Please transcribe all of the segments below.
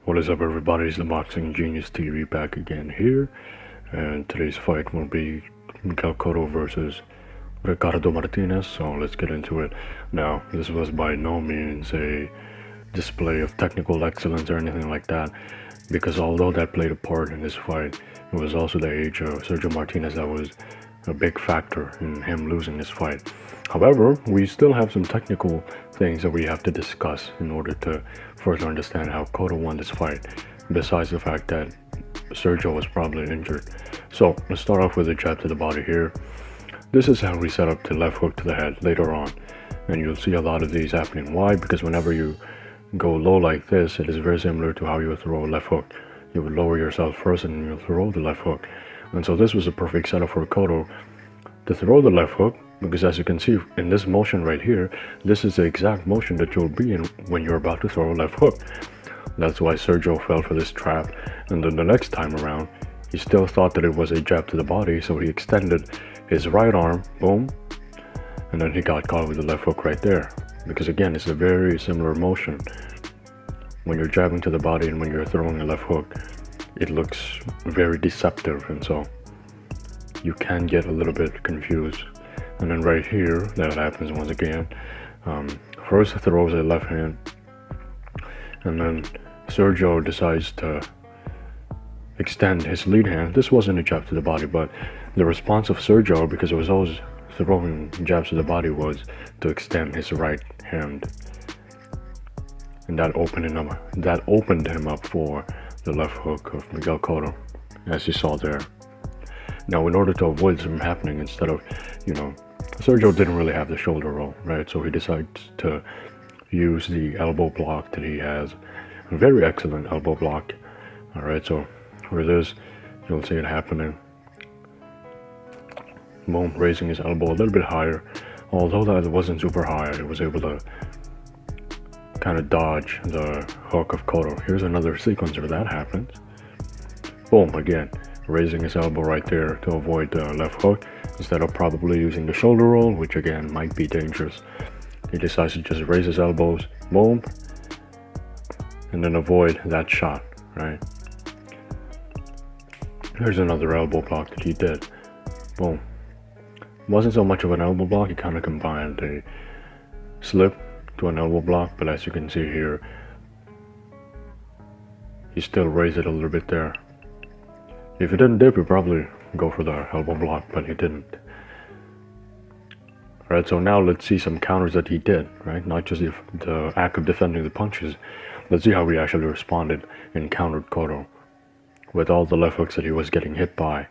What is up, everybody? It's the Boxing Genius TV back again here, and today's fight will be Miguel Cotto versus Ricardo Martinez, so let's get into it. Now, this was by no means a display of technical excellence or anything like that, because although that played a part in this fight, it was also the age of Sergio Martinez that was a big factor in him losing this fight. However, we still have some technical things that we have to discuss in order to further understand how Cotto won this fight, besides the fact that Sergio was probably injured. So let's start off with a jab to the body here. This is how we set up the left hook to the head later on, and you'll see a lot of these happening. Why? Because whenever you go low like this, it is very similar to how you would throw a left hook. You would lower yourself first and you'll throw the left hook. And so this was a perfect setup for Cotto to throw the left hook, because as you can see in this motion right here, this is the exact motion that you'll be in when you're about to throw a left hook. That's why Sergio fell for this trap, and then the next time around, he still thought that it was a jab to the body, so he extended his right arm, boom, and then he got caught with the left hook right there. Because again, it's a very similar motion. When you're jabbing to the body and when you're throwing a left hook, it looks very deceptive, and so you can get a little bit confused. And then right here, that happens once again. First throws a left hand, and then Sergio decides to extend his lead hand. This wasn't a jab to the body, but the response of Sergio, because it was always throwing jabs to the body, was to extend his right hand, and that opened him up for the left hook of Miguel Cotto, as you saw there. Now, in order to avoid this from happening, instead of, Sergio didn't really have the shoulder roll, right? So he decides to use the elbow block that he has. A very excellent elbow block. All right, so for this, you'll see it happening. Boom, raising his elbow a little bit higher. Although that wasn't super high, he was able to kind of dodge the hook of Cotto. Here's another sequence where that happens. Boom, again, raising his elbow right there to avoid the left hook, instead of probably using the shoulder roll, which again might be dangerous. He decides to just raise his elbows, boom, and then avoid that shot, right? Here's another elbow block that he did. Boom. Wasn't so much of an elbow block, he kind of combined a slip to an elbow block, but as you can see here, he still raised it a little bit there. If he didn't dip, he'd probably go for the elbow block, but he didn't. Alright, so now let's see some counters that he did, right? Not just the act of defending the punches. Let's see how he actually responded and countered Cotto with all the left hooks that he was getting hit by.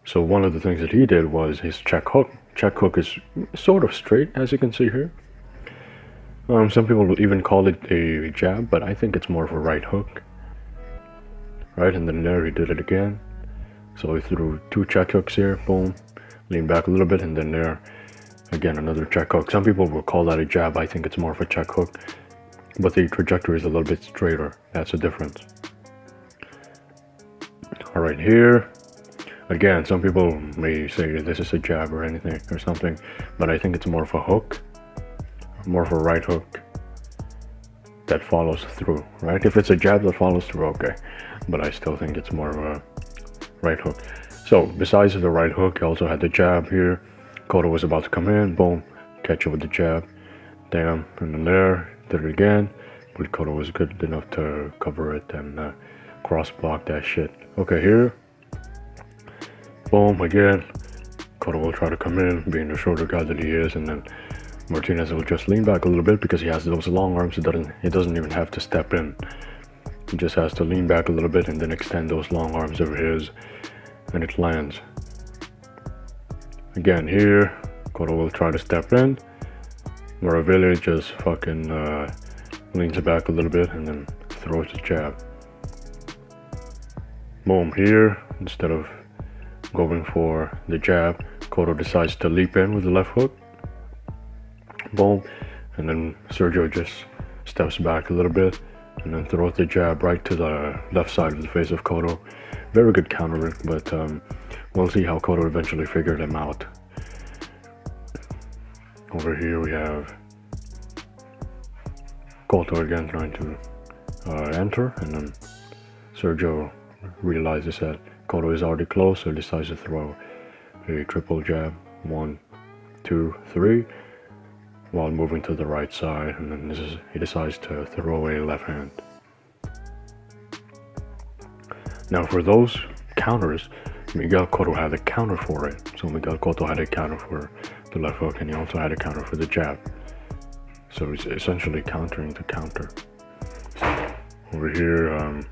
So one of the things that he did was his check hook. Check hook is sort of straight, as you can see here. Some people will even call it a jab, but I think it's more of a right hook. Right, and then there he did it again. So he threw two check hooks here, boom, lean back a little bit, and then there, again, another check hook. Some people will call that a jab. I think it's more of a check hook, but the trajectory is a little bit straighter. That's the difference. All right, here, again, some people may say this is a jab or anything or something, but I think it's more of a hook, more of a right hook that follows through, right? If it's a jab that follows through, okay, but I still think it's more of a right hook. So besides the right hook, he also had the jab here. Cotto was about to come in, boom, catch it with the jab, damn, and then there, did it again, but Cotto was good enough to cover it and cross block that shit. Okay, here, boom, again, Cotto will try to come in, being the shorter guy that he is, and then Martinez will just lean back a little bit because he has those long arms. He doesn't even have to step in. He just has to lean back a little bit and then extend those long arms of his, and it lands. Again here, Cotto will try to step in. Moravilla just fucking leans back a little bit and then throws the jab. Boom, here, instead of going for the jab, Cotto decides to leap in with the left hook. Boom, and then Sergio just steps back a little bit and then throws the jab right to the left side of the face of Cotto. Very good counter, but we'll see how Cotto eventually figured him out. Over here we have Cotto again trying to enter, and then Sergio realizes that Cotto is already close, so he decides to throw a triple jab, 1, 2, 3, while moving to the right side, and then he decides to throw a left hand. Now for those counters, Miguel Cotto had a counter for it. So Miguel Cotto had a counter for the left hook, and he also had a counter for the jab. So he's essentially countering the counter. Over here,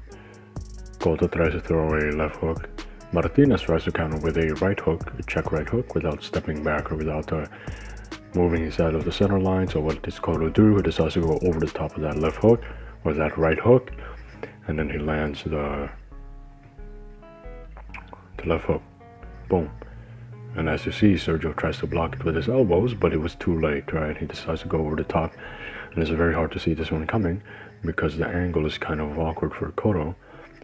Cotto tries to throw a left hook. Martinez tries to counter with a right hook, a check right hook, without stepping back or without moving his out of the center line. So what does Cotto do? He decides to go over the top of that left hook or that right hook, and then he lands the left hook. Boom. And as you see, Sergio tries to block it with his elbows, but it was too late, right? He decides to go over the top, and it's very hard to see this one coming because the angle is kind of awkward for Cotto.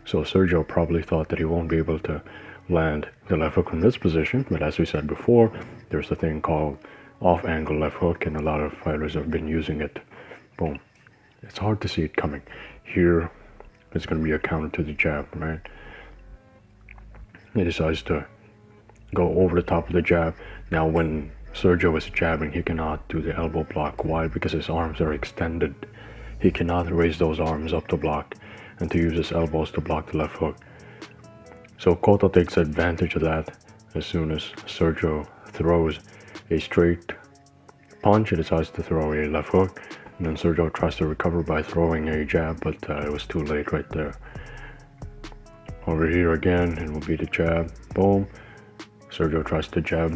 So Sergio probably thought that he won't be able to land the left hook from this position, but as we said before, there's a thing called off-angle left hook, and a lot of fighters have been using it. Boom. It's hard to see it coming. Here, it's going to be a counter to the jab, right? He decides to go over the top of the jab. Now when Sergio is jabbing, he cannot do the elbow block. Why? Because his arms are extended. He cannot raise those arms up to block and to use his elbows to block the left hook. So Cotto takes advantage of that. As soon as Sergio throws a straight punch, he decides to throw a left hook, and then Sergio tries to recover by throwing a jab, but it was too late right there. Over here again, it will be the jab. Boom. Sergio tries to jab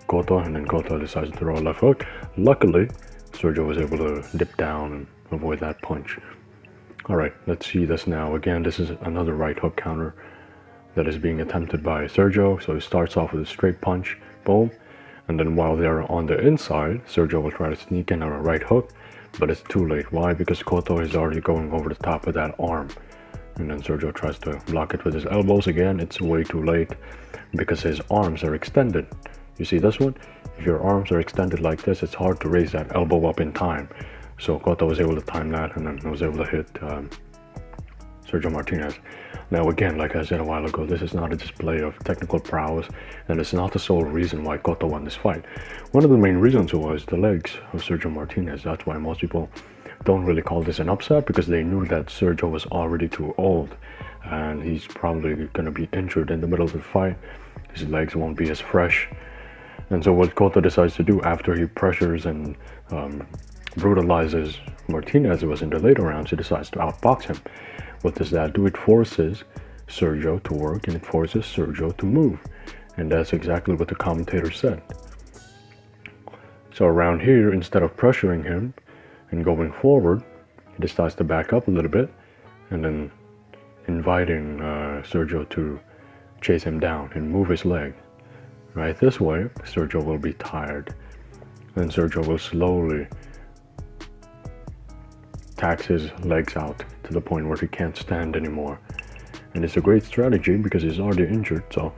Cotto, and then Cotto decides to throw a left hook. Luckily, Sergio was able to dip down and avoid that punch. Alright, let's see this now. Again, this is another right hook counter that is being attempted by Sergio. So he starts off with a straight punch. Boom. And then while they're on the inside, Sergio will try to sneak in on a right hook, but it's too late. Why? Because Cotto is already going over the top of that arm. And then Sergio tries to block it with his elbows. Again, it's way too late because his arms are extended. You see this one? If your arms are extended like this, it's hard to raise that elbow up in time. So Cotto was able to time that, and then was able to hit Sergio Martinez. Now again, like I said a while ago, this is not a display of technical prowess, and it's not the sole reason why Cotto won this fight. One of the main reasons was the legs of Sergio Martinez. That's why most people don't really call this an upset, because they knew that Sergio was already too old and he's probably going to be injured in the middle of the fight. His legs won't be as fresh. And so what Cotto decides to do after he pressures and brutalizes Martinez, it was in the later rounds, he decides to outbox him. What does that do? It forces Sergio to work, and it forces Sergio to move. And that's exactly what the commentator said. So around here, instead of pressuring him and going forward, he decides to back up a little bit and then inviting Sergio to chase him down and move his leg. Right this way, Sergio will be tired, and Sergio will slowly tax his legs out to the point where he can't stand anymore. And it's a great strategy because he's already injured, so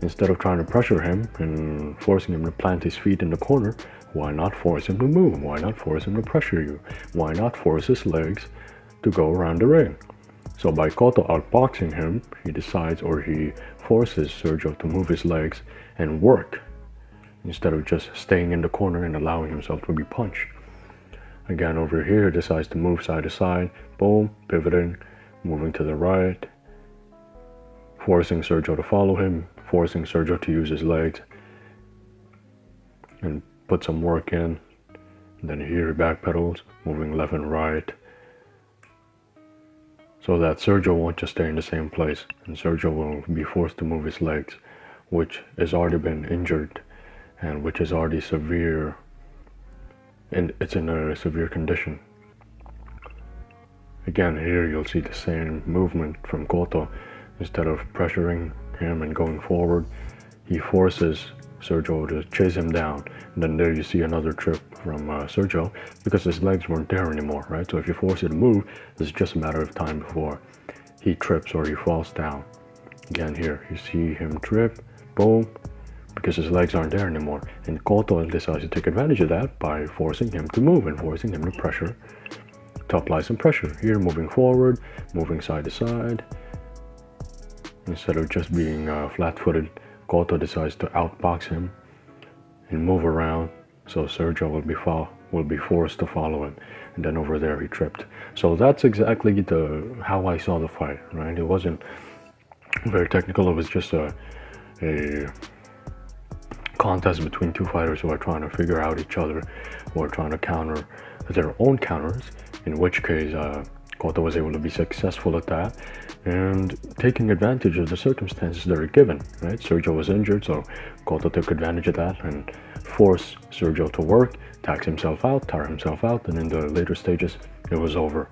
instead of trying to pressure him and forcing him to plant his feet in the corner, why not force him to move? Why not force him to pressure you? Why not force his legs to go around the ring? So by Cotto outboxing him, he decides, or he forces Sergio to move his legs and work, instead of just staying in the corner and allowing himself to be punched. Again, over here, he decides to move side to side. Boom, pivoting, moving to the right, forcing Sergio to follow him, forcing Sergio to use his legs and put some work in. And then here he backpedals, moving left and right, so that Sergio won't just stay in the same place, and Sergio will be forced to move his legs, which has already been injured and which is already severe, and it's in a severe condition. Again, here you'll see the same movement from Cotto. Instead of pressuring him and going forward, he forces Sergio to chase him down. And then there you see another trip from Sergio, because his legs weren't there anymore, right? So if you force it to move, it's just a matter of time before he trips or he falls down. Again, here you see him trip, boom, because his legs aren't there anymore. And Cotto decides to take advantage of that by forcing him to move and forcing him to pressure to apply some pressure. Here, moving forward, moving side to side. Instead of just being flat-footed, Cotto decides to outbox him and move around, so Sergio will be forced to follow him. And then over there he tripped. So that's exactly how I saw the fight, right? It wasn't very technical. It was just a contest between two fighters who are trying to figure out each other, who are trying to counter their own counters, in which case Cotto was able to be successful at that and taking advantage of the circumstances that are given, right? Sergio was injured, so Cotto took advantage of that and forced Sergio to work, tax himself out, tire himself out, and in the later stages, it was over.